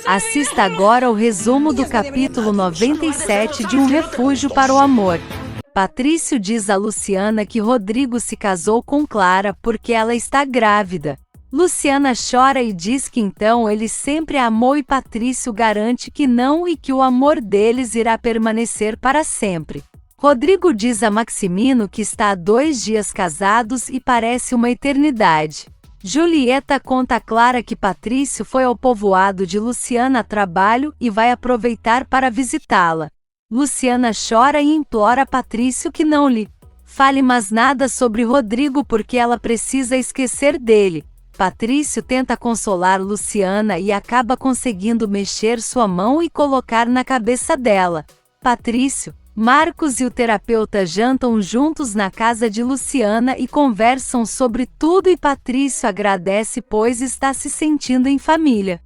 Assista agora o resumo do capítulo 97 de Um Refúgio para o Amor. Patrício diz a Luciana que Rodrigo se casou com Clara porque ela está grávida. Luciana chora e diz que então ele sempre a amou e Patrício garante que não e que o amor deles irá permanecer para sempre. Rodrigo diz a Maximino que está há 2 dias casados e parece uma eternidade. Julieta conta a Clara que Patrício foi ao povoado de Luciana a trabalho e vai aproveitar para visitá-la. Luciana chora e implora a Patrício que não lhe fale mais nada sobre Rodrigo porque ela precisa esquecer dele. Patrício tenta consolar Luciana e acaba conseguindo mexer sua mão e colocar na cabeça dela. Patrício, Marcos e o terapeuta jantam juntos na casa de Luciana e conversam sobre tudo e Patrício agradece pois está se sentindo em família.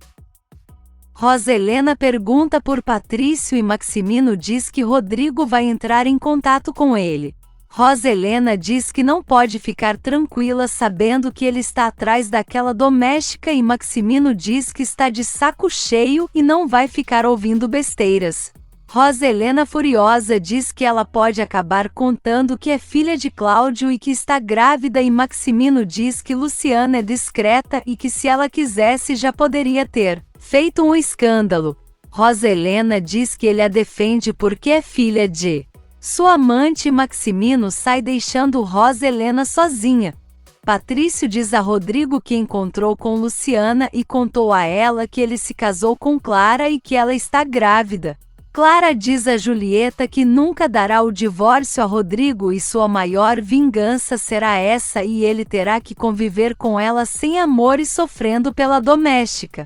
Rosa Helena pergunta por Patrício e Maximino diz que Rodrigo vai entrar em contato com ele. Rosa Helena diz que não pode ficar tranquila sabendo que ele está atrás daquela doméstica e Maximino diz que está de saco cheio e não vai ficar ouvindo besteiras. Rosa Helena furiosa diz que ela pode acabar contando que é filha de Cláudio e que está grávida e Maximino diz que Luciana é discreta e que se ela quisesse já poderia ter feito um escândalo. Rosa Helena diz que ele a defende porque é filha de sua amante e Maximino sai deixando Rosa Helena sozinha. Patrício diz a Rodrigo que encontrou com Luciana e contou a ela que ele se casou com Clara e que ela está grávida. Clara diz a Julieta que nunca dará o divórcio a Rodrigo e sua maior vingança será essa e ele terá que conviver com ela sem amor e sofrendo pela doméstica.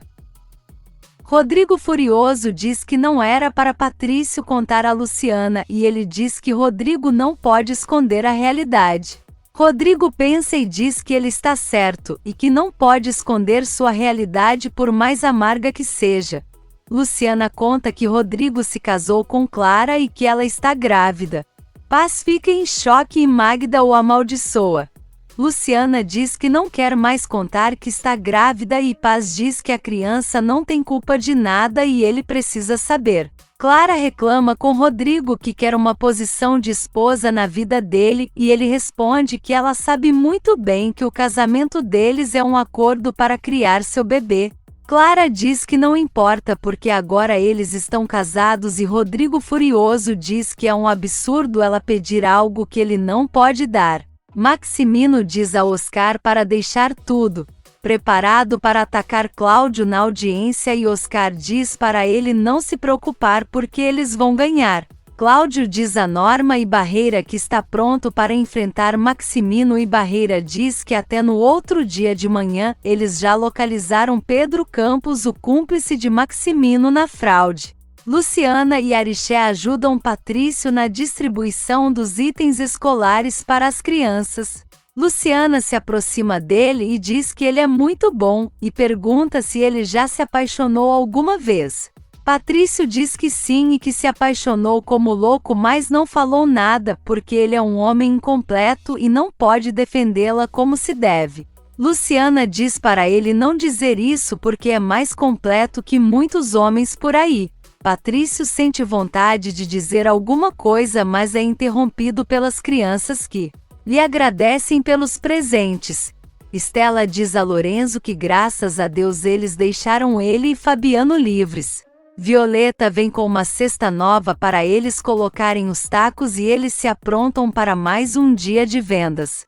Rodrigo furioso diz que não era para Patrício contar a Luciana e ele diz que Rodrigo não pode esconder a realidade. Rodrigo pensa e diz que ele está certo e que não pode esconder sua realidade por mais amarga que seja. Luciana conta que Rodrigo se casou com Clara e que ela está grávida. Paz fica em choque e Magda o amaldiçoa. Luciana diz que não quer mais contar que está grávida e Paz diz que a criança não tem culpa de nada e ele precisa saber. Clara reclama com Rodrigo que quer uma posição de esposa na vida dele e ele responde que ela sabe muito bem que o casamento deles é um acordo para criar seu bebê. Clara diz que não importa porque agora eles estão casados e Rodrigo furioso diz que é um absurdo ela pedir algo que ele não pode dar. Maximino diz a Oscar para deixar tudo preparado para atacar Cláudio na audiência e Oscar diz para ele não se preocupar porque eles vão ganhar. Cláudio diz a Norma e Barreira que está pronto para enfrentar Maximino e Barreira diz que até no outro dia de manhã eles já localizaram Pedro Campos, o cúmplice de Maximino na fraude. Luciana e Ariché ajudam Patrício na distribuição dos itens escolares para as crianças. Luciana se aproxima dele e diz que ele é muito bom e pergunta se ele já se apaixonou alguma vez. Patrício diz que sim e que se apaixonou como louco mas não falou nada porque ele é um homem incompleto e não pode defendê-la como se deve. Luciana diz para ele não dizer isso porque é mais completo que muitos homens por aí. Patrício sente vontade de dizer alguma coisa mas é interrompido pelas crianças que lhe agradecem pelos presentes. Estela diz a Lorenzo que graças a Deus eles deixaram ele e Fabiano livres. Violeta vem com uma cesta nova para eles colocarem os tacos e eles se aprontam para mais um dia de vendas.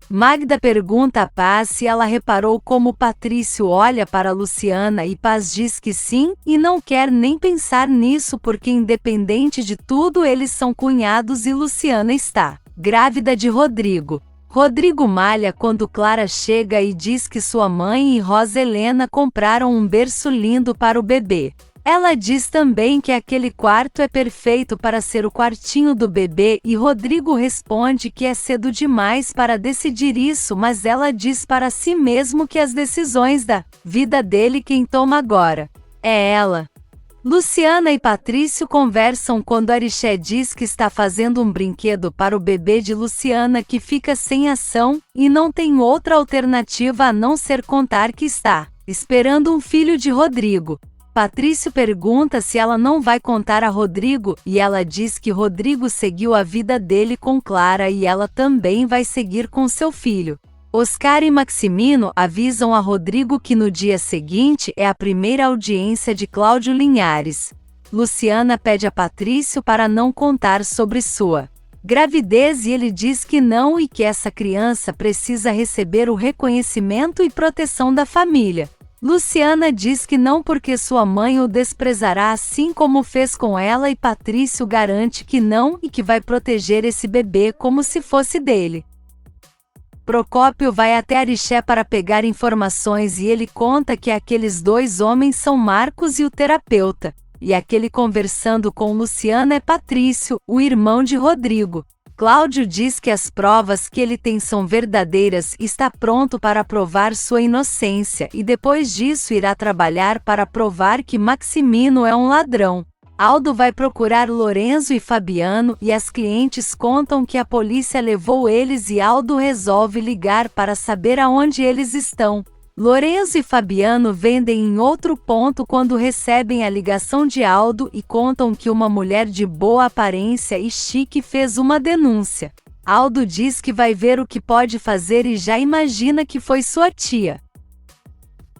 Magda pergunta a Paz se ela reparou como Patrício olha para Luciana e Paz diz que sim e não quer nem pensar nisso porque independente de tudo eles são cunhados e Luciana está grávida de Rodrigo. Rodrigo malha quando Clara chega e diz que sua mãe e Rosa Helena compraram um berço lindo para o bebê. Ela diz também que aquele quarto é perfeito para ser o quartinho do bebê e Rodrigo responde que é cedo demais para decidir isso, mas ela diz para si mesmo que as decisões da vida dele quem toma agora é ela. Luciana e Patrício conversam quando Ariché diz que está fazendo um brinquedo para o bebê de Luciana que fica sem ação e não tem outra alternativa a não ser contar que está esperando um filho de Rodrigo. Patrício pergunta se ela não vai contar a Rodrigo e ela diz que Rodrigo seguiu a vida dele com Clara e ela também vai seguir com seu filho. Oscar e Maximino avisam a Rodrigo que no dia seguinte é a primeira audiência de Cláudio Linhares. Luciana pede a Patrício para não contar sobre sua gravidez e ele diz que não e que essa criança precisa receber o reconhecimento e proteção da família. Luciana diz que não porque sua mãe o desprezará assim como fez com ela e Patrício garante que não e que vai proteger esse bebê como se fosse dele. Procópio vai até Ariché para pegar informações e ele conta que aqueles dois homens são Marcos e o terapeuta, e aquele conversando com Luciana é Patrício, o irmão de Rodrigo. Cláudio diz que as provas que ele tem são verdadeiras e está pronto para provar sua inocência e depois disso irá trabalhar para provar que Maximino é um ladrão. Aldo vai procurar Lorenzo e Fabiano e as clientes contam que a polícia levou eles e Aldo resolve ligar para saber aonde eles estão. Lorenzo e Fabiano vendem em outro ponto quando recebem a ligação de Aldo e contam que uma mulher de boa aparência e chique fez uma denúncia. Aldo diz que vai ver o que pode fazer e já imagina que foi sua tia.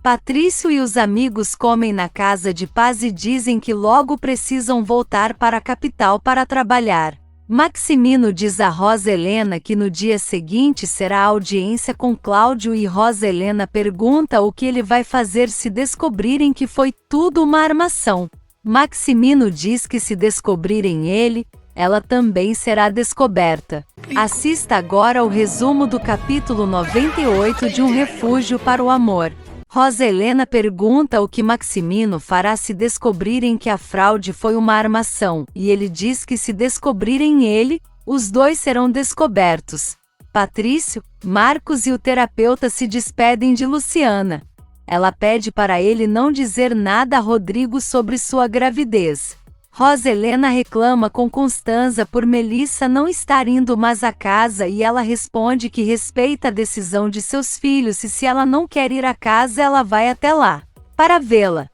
Patrício e os amigos comem na casa de Paz e dizem que logo precisam voltar para a capital para trabalhar. Maximino diz a Rosa Helena que no dia seguinte será a audiência com Cláudio e Rosa Helena pergunta o que ele vai fazer se descobrirem que foi tudo uma armação. Maximino diz que se descobrirem ele, ela também será descoberta. Assista agora o resumo do capítulo 98 de Um Refúgio para o Amor. Rosa Helena pergunta o que Maximino fará se descobrirem que a fraude foi uma armação, e ele diz que se descobrirem ele, os dois serão descobertos. Patrício, Marcos e o terapeuta se despedem de Luciana. Ela pede para ele não dizer nada a Rodrigo sobre sua gravidez. Rosa Helena reclama com Constanza por Melissa não estar indo mais à casa e ela responde que respeita a decisão de seus filhos e se ela não quer ir à casa ela vai até lá para vê-la.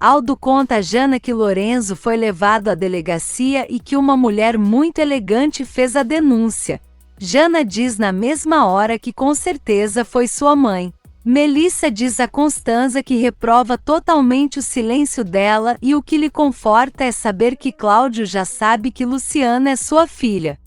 Aldo conta a Jana que Lorenzo foi levado à delegacia e que uma mulher muito elegante fez a denúncia. Jana diz na mesma hora que com certeza foi sua mãe. Melissa diz a Constanza que reprova totalmente o silêncio dela e o que lhe conforta é saber que Cláudio já sabe que Luciana é sua filha.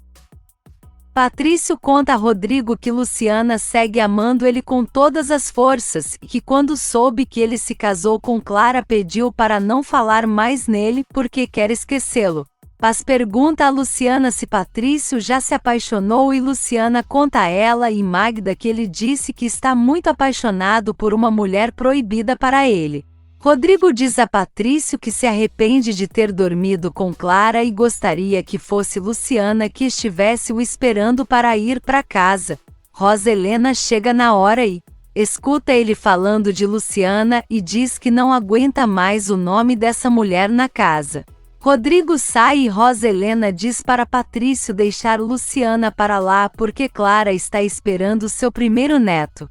Patrício conta a Rodrigo que Luciana segue amando ele com todas as forças e que quando soube que ele se casou com Clara pediu para não falar mais nele porque quer esquecê-lo. Paz pergunta a Luciana se Patrício já se apaixonou e Luciana conta a ela e Magda que ele disse que está muito apaixonado por uma mulher proibida para ele. Rodrigo diz a Patrício que se arrepende de ter dormido com Clara e gostaria que fosse Luciana que estivesse o esperando para ir para casa. Rosa Helena chega na hora e escuta ele falando de Luciana e diz que não aguenta mais o nome dessa mulher na casa. Rodrigo sai e Rosa Helena diz para Patrício deixar Luciana para lá porque Clara está esperando seu primeiro neto.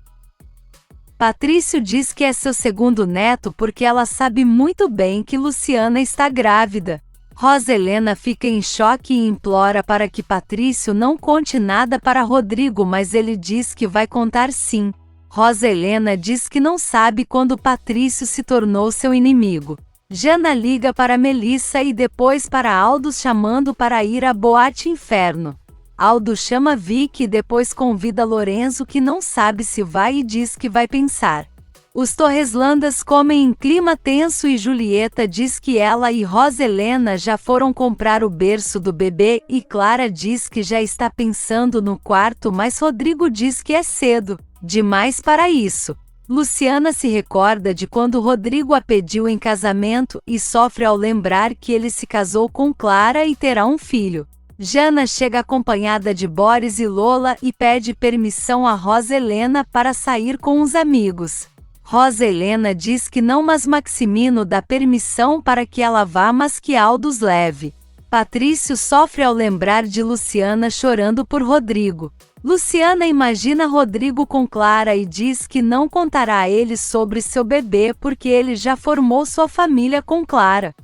Patrício diz que é seu segundo neto porque ela sabe muito bem que Luciana está grávida. Rosa Helena fica em choque e implora para que Patrício não conte nada para Rodrigo, mas ele diz que vai contar sim. Rosa Helena diz que não sabe quando Patrício se tornou seu inimigo. Jana liga para Melissa e depois para Aldo chamando para ir à Boate Inferno. Aldo chama Vicky e depois convida Lorenzo que não sabe se vai e diz que vai pensar. Os Torreslandas comem em clima tenso e Julieta diz que ela e Rosa Helena já foram comprar o berço do bebê e Clara diz que já está pensando no quarto, mas Rodrigo diz que é cedo demais para isso. Luciana se recorda de quando Rodrigo a pediu em casamento e sofre ao lembrar que ele se casou com Clara e terá um filho. Jana chega acompanhada de Boris e Lola e pede permissão a Rosa Helena para sair com os amigos. Rosa Helena diz que não, mas Maximino dá permissão para que ela vá, mas que Aldo os leve. Patrício sofre ao lembrar de Luciana chorando por Rodrigo. Luciana imagina Rodrigo com Clara e diz que não contará a ele sobre seu bebê porque ele já formou sua família com Clara.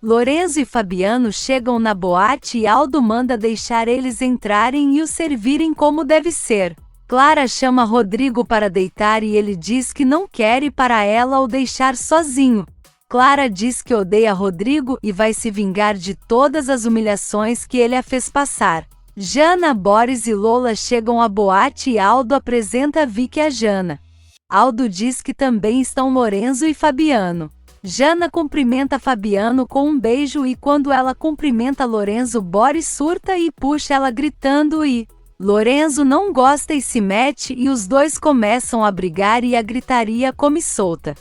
Lorenzo e Fabiano chegam na boate e Aldo manda deixar eles entrarem e o servirem como deve ser. Clara chama Rodrigo para deitar e ele diz que não quer ir para ela o deixar sozinho. Clara diz que odeia Rodrigo e vai se vingar de todas as humilhações que ele a fez passar. Jana, Boris e Lola chegam à boate e Aldo apresenta Vicky a Jana. Aldo diz que também estão Lorenzo e Fabiano. Jana cumprimenta Fabiano com um beijo e quando ela cumprimenta Lorenzo, Boris surta e puxa ela gritando e Lorenzo não gosta e se mete e os dois começam a brigar e a gritaria come solta.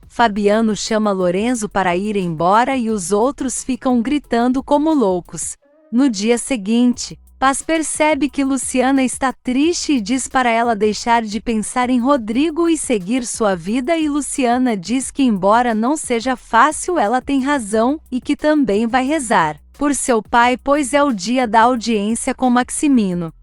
Fabiano chama Lorenzo para ir embora e os outros ficam gritando como loucos. No dia seguinte, Paz percebe que Luciana está triste e diz para ela deixar de pensar em Rodrigo e seguir sua vida e Luciana diz que embora não seja fácil ela tem razão e que também vai rezar por seu pai pois é o dia da audiência com Maximino.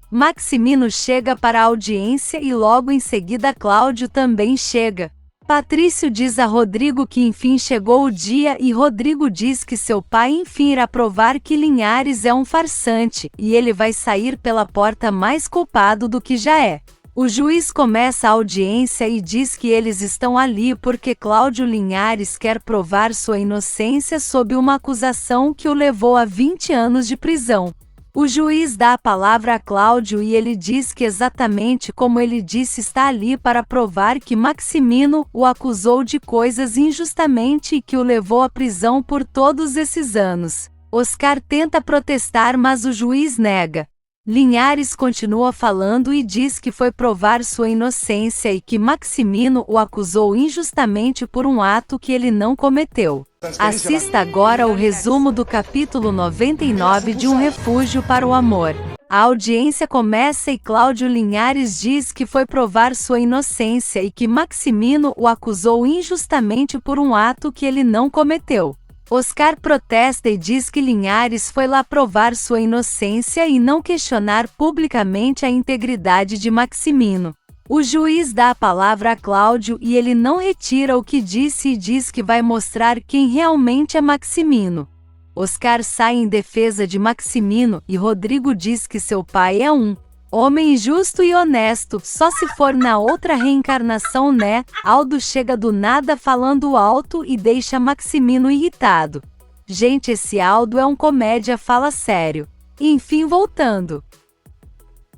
Maximino chega para a audiência e logo em seguida Cláudio também chega. Patrício diz a Rodrigo que enfim chegou o dia e Rodrigo diz que seu pai enfim irá provar que Linhares é um farsante e ele vai sair pela porta mais culpado do que já é. O juiz começa a audiência e diz que eles estão ali porque Cláudio Linhares quer provar sua inocência sob uma acusação que o levou a 20 anos de prisão. O juiz dá a palavra a Cláudio e ele diz que exatamente como ele disse está ali para provar que Maximino o acusou de coisas injustamente e que o levou à prisão por todos esses anos. Oscar tenta protestar mas o juiz nega. Linhares continua falando e diz que foi provar sua inocência e que Maximino o acusou injustamente por um ato que ele não cometeu. Assista agora o resumo do capítulo 99 de Um Refúgio para o Amor. A audiência começa e Cláudio Linhares diz que foi provar sua inocência e que Maximino o acusou injustamente por um ato que ele não cometeu. Oscar protesta e diz que Linhares foi lá provar sua inocência e não questionar publicamente a integridade de Maximino. O juiz dá a palavra a Cláudio e ele não retira o que disse e diz que vai mostrar quem realmente é Maximino. Oscar sai em defesa de Maximino e Rodrigo diz que seu pai é um homem justo e honesto, só se for na outra reencarnação, né? Aldo chega do nada falando alto e deixa Maximino irritado. Gente, esse Aldo é um comédia, fala sério. Enfim, voltando.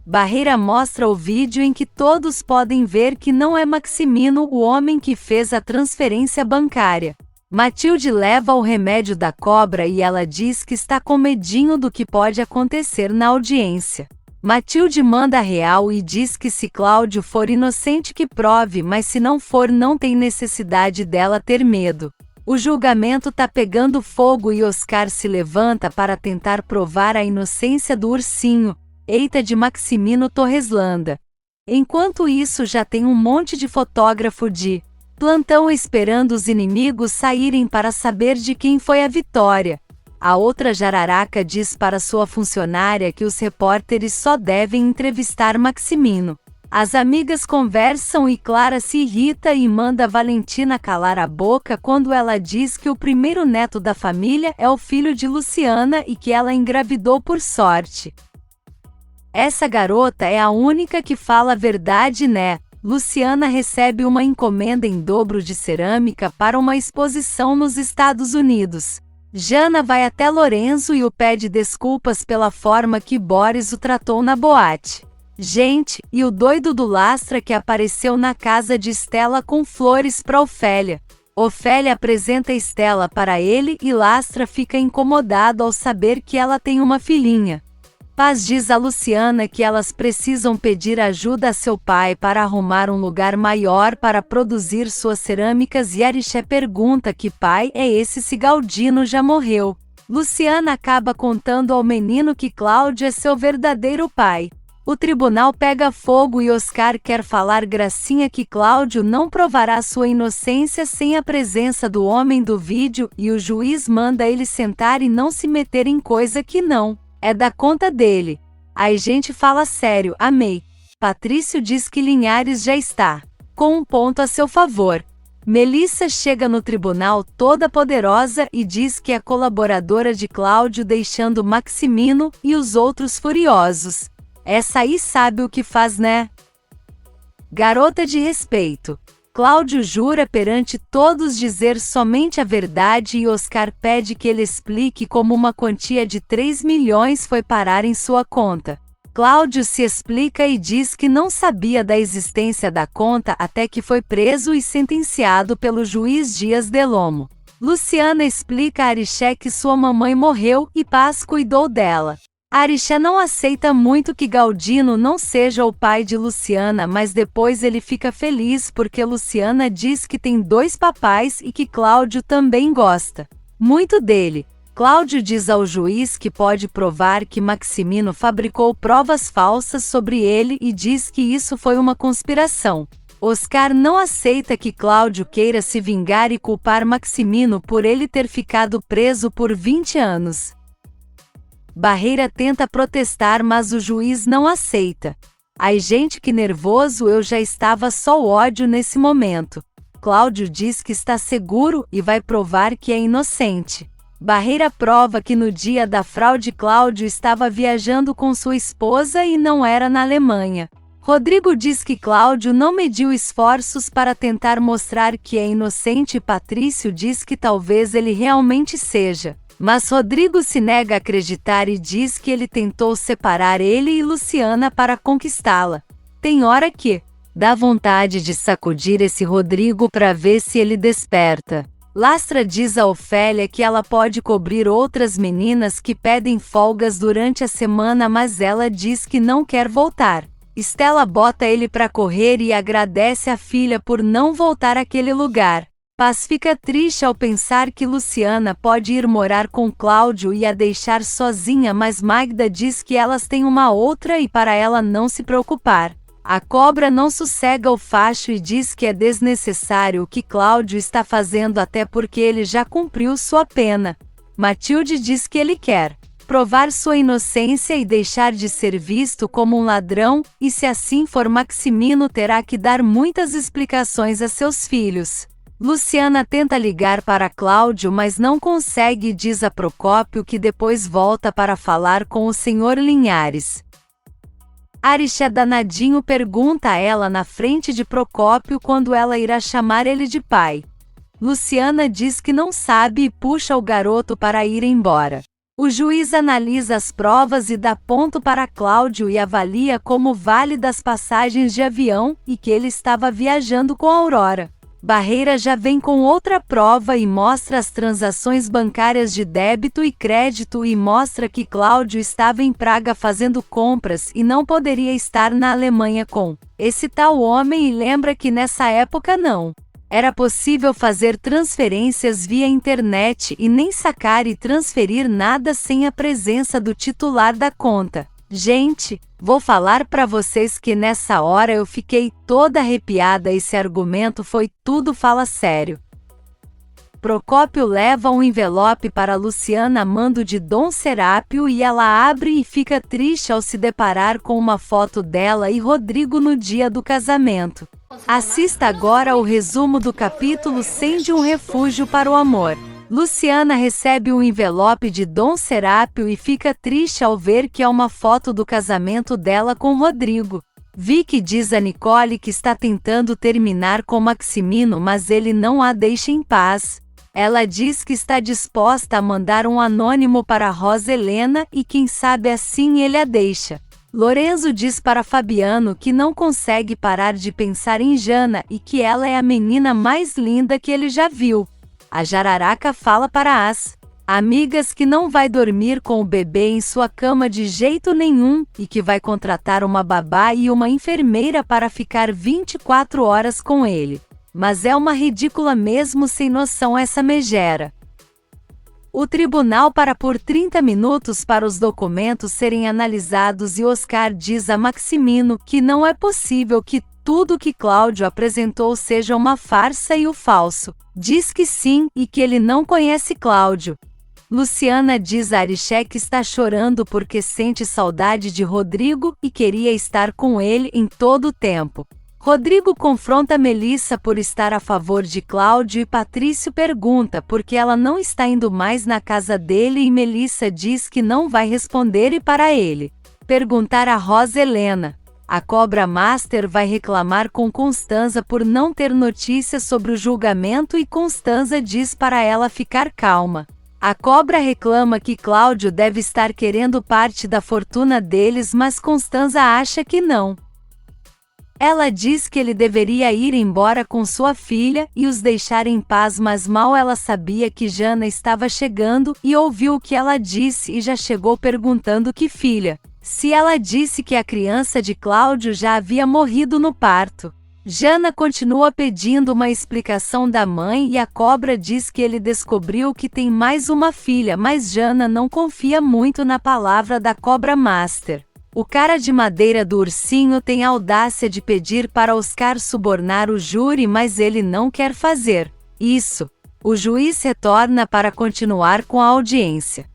Barreira mostra o vídeo em que todos podem ver que não é Maximino o homem que fez a transferência bancária. Matilde leva o remédio da cobra e ela diz que está com medinho do que pode acontecer na audiência. Matilde manda real e diz que se Cláudio for inocente que prove, mas se não for não tem necessidade dela ter medo. O julgamento tá pegando fogo e Oscar se levanta para tentar provar a inocência do ursinho, eita de Maximino Torreslanda. Enquanto isso já tem um monte de fotógrafo de plantão esperando os inimigos saírem para saber de quem foi a vitória. A outra jararaca diz para sua funcionária que os repórteres só devem entrevistar Maximino. As amigas conversam e Clara se irrita e manda Valentina calar a boca quando ela diz que o primeiro neto da família é o filho de Luciana e que ela engravidou por sorte. Essa garota é a única que fala a verdade, né? Luciana recebe uma encomenda em dobro de cerâmica para uma exposição nos Estados Unidos. Jana vai até Lorenzo e o pede desculpas pela forma que Boris o tratou na boate. Gente, e o doido do Lastra que apareceu na casa de Stella com flores para Ofélia. Ofélia apresenta Stella para ele e Lastra fica incomodado ao saber que ela tem uma filhinha. Paz diz a Luciana que elas precisam pedir ajuda a seu pai para arrumar um lugar maior para produzir suas cerâmicas e Arixé pergunta que pai é esse se Galdino já morreu. Luciana acaba contando ao menino que Cláudio é seu verdadeiro pai. O tribunal pega fogo e Oscar quer falar gracinha que Cláudio não provará sua inocência sem a presença do homem do vídeo e o juiz manda ele sentar e não se meter em coisa que não é da conta dele. Aí gente fala sério, amei. Patrício diz que Linhares já está com um ponto a seu favor. Melissa chega no tribunal toda poderosa e diz que é colaboradora de Cláudio, deixando Maximino e os outros furiosos. Essa aí sabe o que faz, né? Garota de respeito. Cláudio jura perante todos dizer somente a verdade e Oscar pede que ele explique como uma quantia de 3 milhões foi parar em sua conta. Cláudio se explica e diz que não sabia da existência da conta até que foi preso e sentenciado pelo juiz Dias Delomo. Luciana explica a Arixé que sua mamãe morreu e Paz cuidou dela. Arixé não aceita muito que Galdino não seja o pai de Luciana, mas depois ele fica feliz porque Luciana diz que tem 2 papais e que Cláudio também gosta muito dele. Cláudio diz ao juiz que pode provar que Maximino fabricou provas falsas sobre ele e diz que isso foi uma conspiração. Oscar não aceita que Cláudio queira se vingar e culpar Maximino por ele ter ficado preso por 20 anos. Barreira tenta protestar, mas o juiz não aceita. Ai gente, que nervoso, eu já estava só ódio nesse momento. Cláudio diz que está seguro e vai provar que é inocente. Barreira prova que no dia da fraude Cláudio estava viajando com sua esposa e não era na Alemanha. Rodrigo diz que Cláudio não mediu esforços para tentar mostrar que é inocente e Patrício diz que talvez ele realmente seja. Mas Rodrigo se nega a acreditar e diz que ele tentou separar ele e Luciana para conquistá-la. Tem hora que dá vontade de sacudir esse Rodrigo para ver se ele desperta. Lastra diz a Ofélia que ela pode cobrir outras meninas que pedem folgas durante a semana, mas ela diz que não quer voltar. Estela bota ele para correr e agradece a filha por não voltar àquele lugar. Paz fica triste ao pensar que Luciana pode ir morar com Cláudio e a deixar sozinha, mas Magda diz que elas têm uma outra e para ela não se preocupar. A cobra não sossega o facho e diz que é desnecessário o que Cláudio está fazendo até porque ele já cumpriu sua pena. Matilde diz que ele quer provar sua inocência e deixar de ser visto como um ladrão, e se assim for Maximino terá que dar muitas explicações a seus filhos. Luciana tenta ligar para Cláudio, mas não consegue e diz a Procópio que depois volta para falar com o senhor Linhares. Arixé danadinho pergunta a ela na frente de Procópio quando ela irá chamar ele de pai. Luciana diz que não sabe e puxa o garoto para ir embora. O juiz analisa as provas e dá ponto para Cláudio e avalia como válidas passagens de avião e que ele estava viajando com Aurora. Barreira já vem com outra prova e mostra as transações bancárias de débito e crédito e mostra que Cláudio estava em Praga fazendo compras e não poderia estar na Alemanha com esse tal homem e lembra que nessa época não era possível fazer transferências via internet e nem sacar e transferir nada sem a presença do titular da conta. Gente, vou falar para vocês que nessa hora eu fiquei toda arrepiada, esse argumento foi tudo fala sério. Procópio leva um envelope para Luciana a mando de Dom Serápio e ela abre e fica triste ao se deparar com uma foto dela e Rodrigo no dia do casamento. Assista agora o resumo do capítulo 100 de Um Refúgio para o Amor. Luciana recebe um envelope de Dom Serápio e fica triste ao ver que é uma foto do casamento dela com Rodrigo. Vicky diz a Nicole que está tentando terminar com Maximino, mas ele não a deixa em paz. Ela diz que está disposta a mandar um anônimo para Rosa Helena e quem sabe assim ele a deixa. Lorenzo diz para Fabiano que não consegue parar de pensar em Jana e que ela é a menina mais linda que ele já viu. A Jararaca fala para as amigas que não vai dormir com o bebê em sua cama de jeito nenhum e que vai contratar uma babá e uma enfermeira para ficar 24 horas com ele. Mas é uma ridícula mesmo, sem noção essa megera. O tribunal para por 30 minutos para os documentos serem analisados e Oscar diz a Maximino que não é possível que tudo que Cláudio apresentou seja uma farsa e o falso. Diz que sim e que ele não conhece Cláudio. Luciana diz a Ariché que está chorando porque sente saudade de Rodrigo e queria estar com ele em todo o tempo. Rodrigo confronta Melissa por estar a favor de Cláudio e Patrício pergunta por que ela não está indo mais na casa dele e Melissa diz que não vai responder e para ele perguntar a Rosa Helena. A Cobra Master vai reclamar com Constanza por não ter notícias sobre o julgamento e Constanza diz para ela ficar calma. A Cobra reclama que Cláudio deve estar querendo parte da fortuna deles, mas Constanza acha que não. Ela diz que ele deveria ir embora com sua filha e os deixar em paz, mas mal ela sabia que Jana estava chegando e ouviu o que ela disse e já chegou perguntando que filha. Se ela disse que a criança de Cláudio já havia morrido no parto. Jana continua pedindo uma explicação da mãe e a Cobra diz que ele descobriu que tem mais uma filha, mas Jana não confia muito na palavra da Cobra Master. O cara de madeira do ursinho tem a audácia de pedir para Oscar subornar o júri, mas ele não quer fazer isso. O juiz retorna para continuar com a audiência.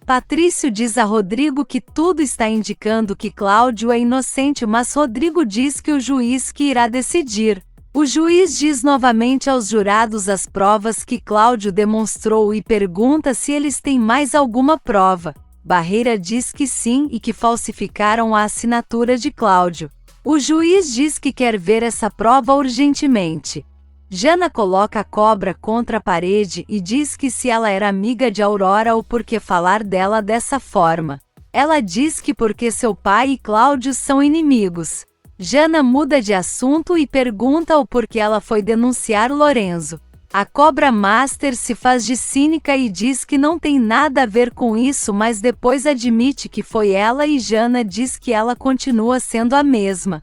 Patrício diz a Rodrigo que tudo está indicando que Cláudio é inocente, mas Rodrigo diz que o juiz que irá decidir. O juiz diz novamente aos jurados as provas que Cláudio demonstrou e pergunta se eles têm mais alguma prova. Barreira diz que sim e que falsificaram a assinatura de Cláudio. O juiz diz que quer ver essa prova urgentemente. Jana coloca a Cobra contra a parede e diz que se ela era amiga de Aurora ou por que falar dela dessa forma. Ela diz que porque seu pai e Cláudio são inimigos. Jana muda de assunto e pergunta o porquê ela foi denunciar Lorenzo. A Cobra Master se faz de cínica e diz que não tem nada a ver com isso, mas depois admite que foi ela e Jana diz que ela continua sendo a mesma.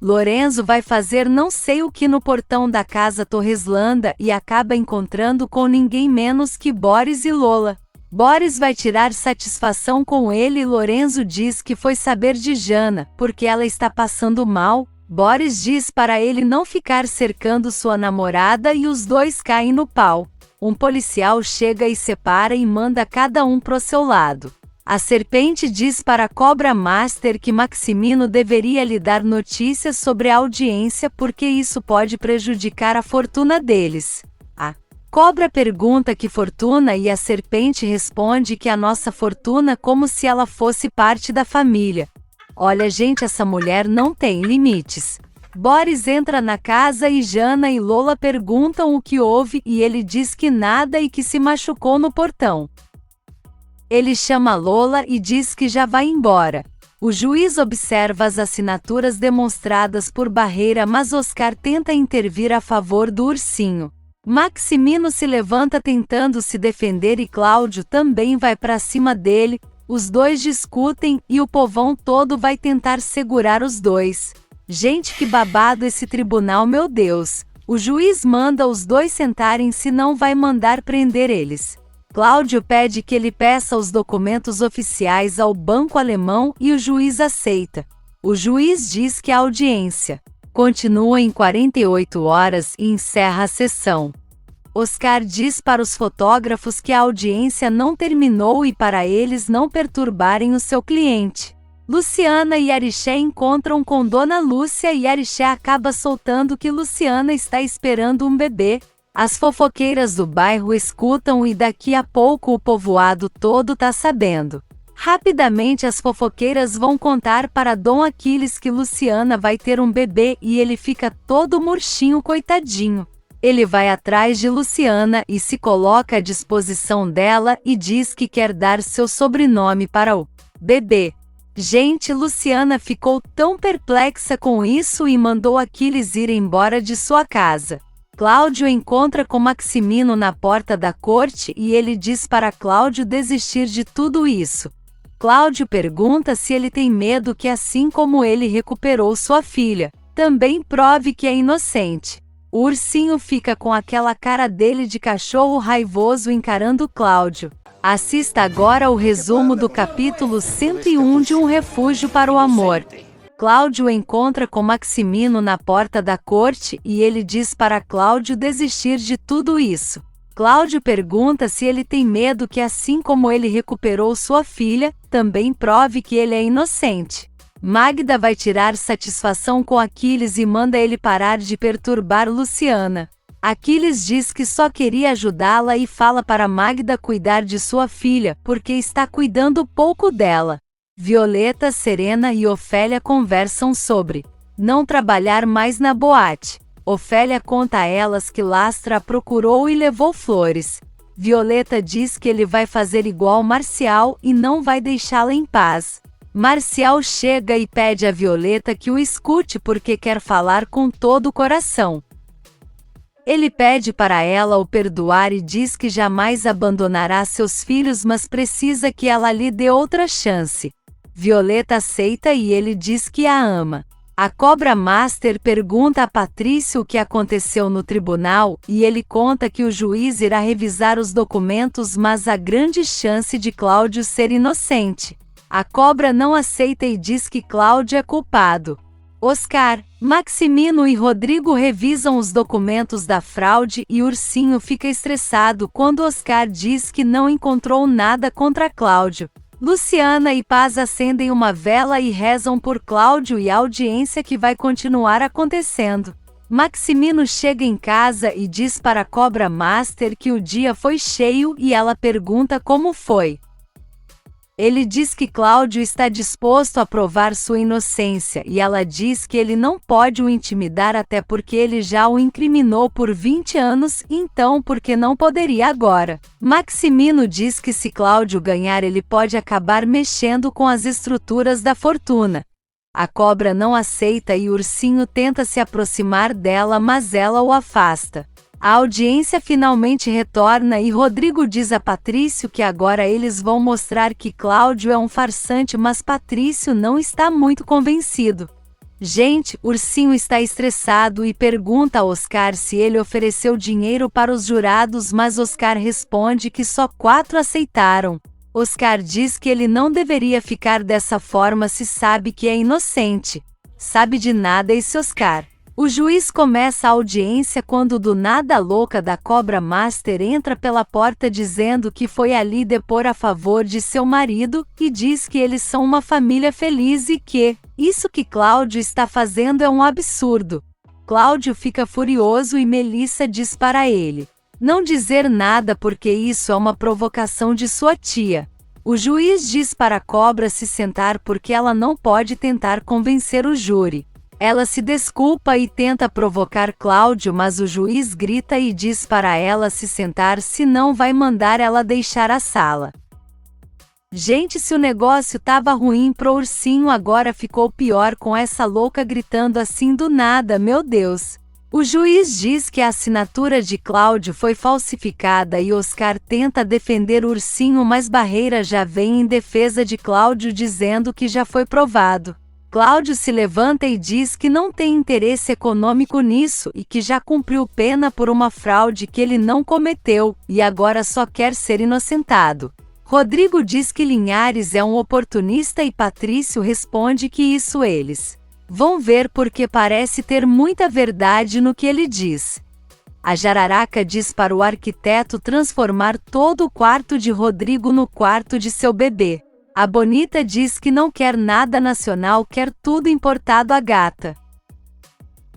Lorenzo vai fazer não sei o que no portão da casa Torreslanda e acaba encontrando com ninguém menos que Boris e Lola. Boris vai tirar satisfação com ele e Lorenzo diz que foi saber de Jana, porque ela está passando mal. Boris diz para ele não ficar cercando sua namorada e os dois caem no pau. Um policial chega e separa e manda cada um pro seu lado. A Serpente diz para a Cobra Master que Maximino deveria lhe dar notícias sobre a audiência porque isso pode prejudicar a fortuna deles. A Cobra pergunta que fortuna e a Serpente responde que a nossa fortuna, como se ela fosse parte da família. Olha gente, essa mulher não tem limites. Boris entra na casa e Jana e Lola perguntam o que houve e ele diz que nada e que se machucou no portão. Ele chama Lola e diz que já vai embora. O juiz observa as assinaturas demonstradas por Barreira, mas Oscar tenta intervir a favor do ursinho. Maximino se levanta tentando se defender e Cláudio também vai para cima dele. Os dois discutem e o povão todo vai tentar segurar os dois. Gente, que babado esse tribunal, meu Deus! O juiz manda os dois sentarem, senão vai mandar prender eles. Cláudio pede que ele peça os documentos oficiais ao banco alemão e o juiz aceita. O juiz diz que a audiência continua em 48 horas e encerra a sessão. Oscar diz para os fotógrafos que a audiência não terminou e para eles não perturbarem o seu cliente. Luciana e Ariché encontram com Dona Lúcia e Ariché acaba soltando que Luciana está esperando um bebê. As fofoqueiras do bairro escutam e daqui a pouco o povoado todo tá sabendo. Rapidamente as fofoqueiras vão contar para Dom Aquiles que Luciana vai ter um bebê e ele fica todo murchinho, coitadinho. Ele vai atrás de Luciana e se coloca à disposição dela e diz que quer dar seu sobrenome para o bebê. Gente, Luciana ficou tão perplexa com isso e mandou Aquiles ir embora de sua casa. Cláudio encontra com Maximino na porta da corte e ele diz para Cláudio desistir de tudo isso. Cláudio pergunta se ele tem medo que, assim como ele recuperou sua filha, também prove que é inocente. O ursinho fica com aquela cara dele de cachorro raivoso encarando Cláudio. Assista agora o resumo do capítulo 101 de Um Refúgio para o Amor. Cláudio encontra com Maximino na porta da corte e ele diz para Cláudio desistir de tudo isso. Cláudio pergunta se ele tem medo que, assim como ele recuperou sua filha, também prove que ele é inocente. Magda vai tirar satisfação com Aquiles e manda ele parar de perturbar Luciana. Aquiles diz que só queria ajudá-la e fala para Magda cuidar de sua filha, porque está cuidando pouco dela. Violeta, Serena e Ofélia conversam sobre não trabalhar mais na boate. Ofélia conta a elas que Lastra a procurou e levou flores. Violeta diz que ele vai fazer igual Marcial e não vai deixá-la em paz. Marcial chega e pede a Violeta que o escute porque quer falar com todo o coração. Ele pede para ela o perdoar e diz que jamais abandonará seus filhos, mas precisa que ela lhe dê outra chance. Violeta aceita e ele diz que a ama. A Cobra Master pergunta a Patrício o que aconteceu no tribunal e ele conta que o juiz irá revisar os documentos, mas há grande chance de Cláudio ser inocente. A Cobra não aceita e diz que Cláudio é culpado. Oscar, Maximino e Rodrigo revisam os documentos da fraude e Ursinho fica estressado quando Oscar diz que não encontrou nada contra Cláudio. Luciana e Paz acendem uma vela e rezam por Cláudio e a audiência que vai continuar acontecendo. Maximino chega em casa e diz para a Cobra Master que o dia foi cheio e ela pergunta como foi. Ele diz que Cláudio está disposto a provar sua inocência e ela diz que ele não pode o intimidar até porque ele já o incriminou por 20 anos, então por que não poderia agora? Maximino diz que se Cláudio ganhar ele pode acabar mexendo com as estruturas da fortuna. A Cobra não aceita e Ursinho tenta se aproximar dela, mas ela o afasta. A audiência finalmente retorna e Rodrigo diz a Patrício que agora eles vão mostrar que Cláudio é um farsante, mas Patrício não está muito convencido. Gente, Ursinho está estressado e pergunta a Oscar se ele ofereceu dinheiro para os jurados, mas Oscar responde que só 4 aceitaram. Oscar diz que ele não deveria ficar dessa forma se sabe que é inocente. Sabe de nada esse Oscar. O juiz começa a audiência quando do nada a louca da Cobra Master entra pela porta dizendo que foi ali depor a favor de seu marido e diz que eles são uma família feliz e que isso que Cláudio está fazendo é um absurdo. Cláudio fica furioso e Melissa diz para ele não dizer nada porque isso é uma provocação de sua tia. O juiz diz para a Cobra se sentar porque ela não pode tentar convencer o júri. Ela se desculpa e tenta provocar Cláudio, mas o juiz grita e diz para ela se sentar, senão vai mandar ela deixar a sala. Gente, se o negócio tava ruim pro Ursinho, agora ficou pior com essa louca gritando assim do nada, meu Deus. O juiz diz que a assinatura de Cláudio foi falsificada e Oscar tenta defender o Ursinho, mas Barreira já vem em defesa de Cláudio dizendo que já foi provado. Cláudio se levanta e diz que não tem interesse econômico nisso e que já cumpriu pena por uma fraude que ele não cometeu e agora só quer ser inocentado. Rodrigo diz que Linhares é um oportunista e Patrício responde que isso eles vão ver porque parece ter muita verdade no que ele diz. A Jararaca diz para o arquiteto transformar todo o quarto de Rodrigo no quarto de seu bebê. A Bonita diz que não quer nada nacional, quer tudo importado a gata.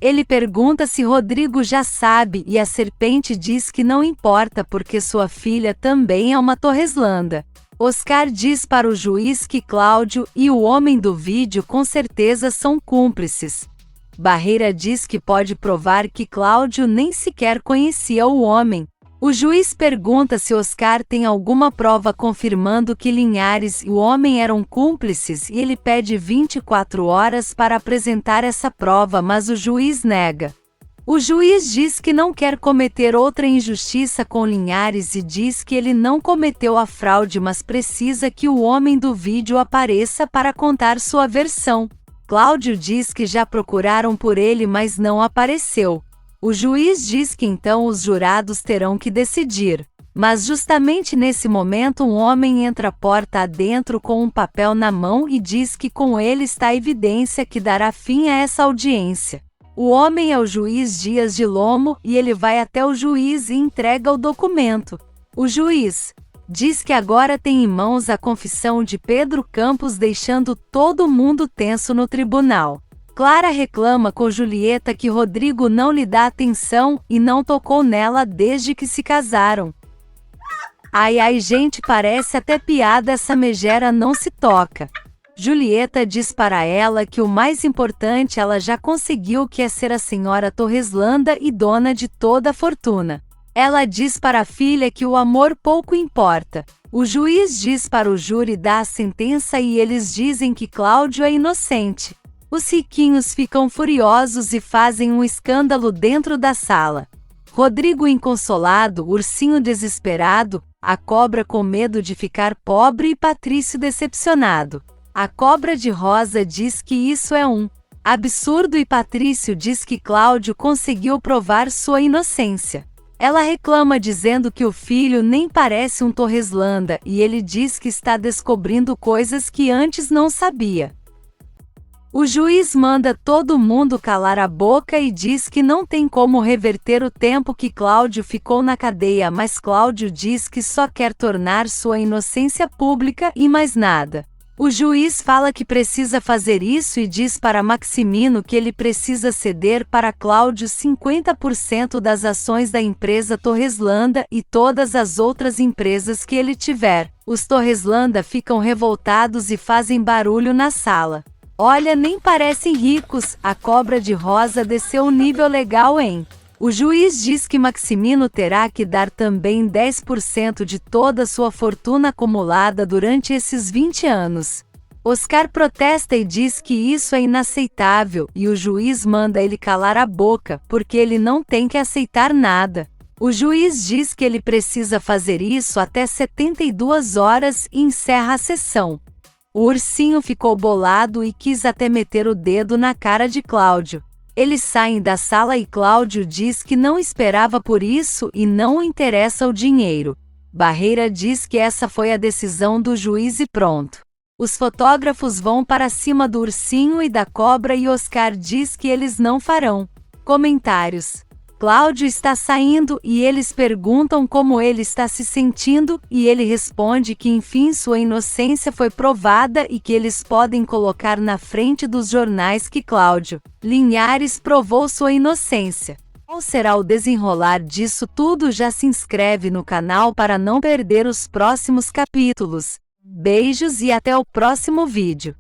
Ele pergunta se Rodrigo já sabe e a Serpente diz que não importa porque sua filha também é uma Torreslanda. Oscar diz para o juiz que Cláudio e o homem do vídeo com certeza são cúmplices. Barreira diz que pode provar que Cláudio nem sequer conhecia o homem. O juiz pergunta se Oscar tem alguma prova confirmando que Linhares e o homem eram cúmplices e ele pede 24 horas para apresentar essa prova, mas o juiz nega. O juiz diz que não quer cometer outra injustiça com Linhares e diz que ele não cometeu a fraude, mas precisa que o homem do vídeo apareça para contar sua versão. Cláudio diz que já procuraram por ele, mas não apareceu. O juiz diz que então os jurados terão que decidir. Mas justamente nesse momento um homem entra porta adentro com um papel na mão e diz que com ele está a evidência que dará fim a essa audiência. O homem é o juiz Dias de Lomo e ele vai até o juiz e entrega o documento. O juiz diz que agora tem em mãos a confissão de Pedro Campos, deixando todo mundo tenso no tribunal. Clara reclama com Julieta que Rodrigo não lhe dá atenção e não tocou nela desde que se casaram. Ai ai gente, parece até piada, essa megera não se toca. Julieta diz para ela que o mais importante ela já conseguiu, que é ser a senhora Torreslanda e dona de toda a fortuna. Ela diz para a filha que o amor pouco importa. O juiz diz para o júri dar a sentença e eles dizem que Cláudio é inocente. Os riquinhos ficam furiosos e fazem um escândalo dentro da sala. Rodrigo inconsolado, Ursinho desesperado, a cobra com medo de ficar pobre e Patrício decepcionado. A cobra de rosa diz que isso é um absurdo e Patrício diz que Cláudio conseguiu provar sua inocência. Ela reclama dizendo que o filho nem parece um Torreslanda e ele diz que está descobrindo coisas que antes não sabia. O juiz manda todo mundo calar a boca e diz que não tem como reverter o tempo que Cláudio ficou na cadeia, mas Cláudio diz que só quer tornar sua inocência pública e mais nada. O juiz fala que precisa fazer isso e diz para Maximino que ele precisa ceder para Cláudio 50% das ações da empresa Torreslanda e todas as outras empresas que ele tiver. Os Torreslanda ficam revoltados e fazem barulho na sala. Olha, nem parecem ricos, a cobra de rosa desceu um nível legal, hein? O juiz diz que Maximino terá que dar também 10% de toda sua fortuna acumulada durante esses 20 anos. Oscar protesta e diz que isso é inaceitável e o juiz manda ele calar a boca, porque ele não tem que aceitar nada. O juiz diz que ele precisa fazer isso até 72 horas e encerra a sessão. O ursinho ficou bolado e quis até meter o dedo na cara de Cláudio. Eles saem da sala e Cláudio diz que não esperava por isso e não o interessa o dinheiro. Barreira diz que essa foi a decisão do juiz e pronto. Os fotógrafos vão para cima do ursinho e da cobra e Oscar diz que eles não farão comentários. Cláudio está saindo e eles perguntam como ele está se sentindo e ele responde que enfim sua inocência foi provada e que eles podem colocar na frente dos jornais que Cláudio Linhares provou sua inocência. Qual será o desenrolar disso tudo? Já se inscreve no canal para não perder os próximos capítulos. Beijos e até o próximo vídeo.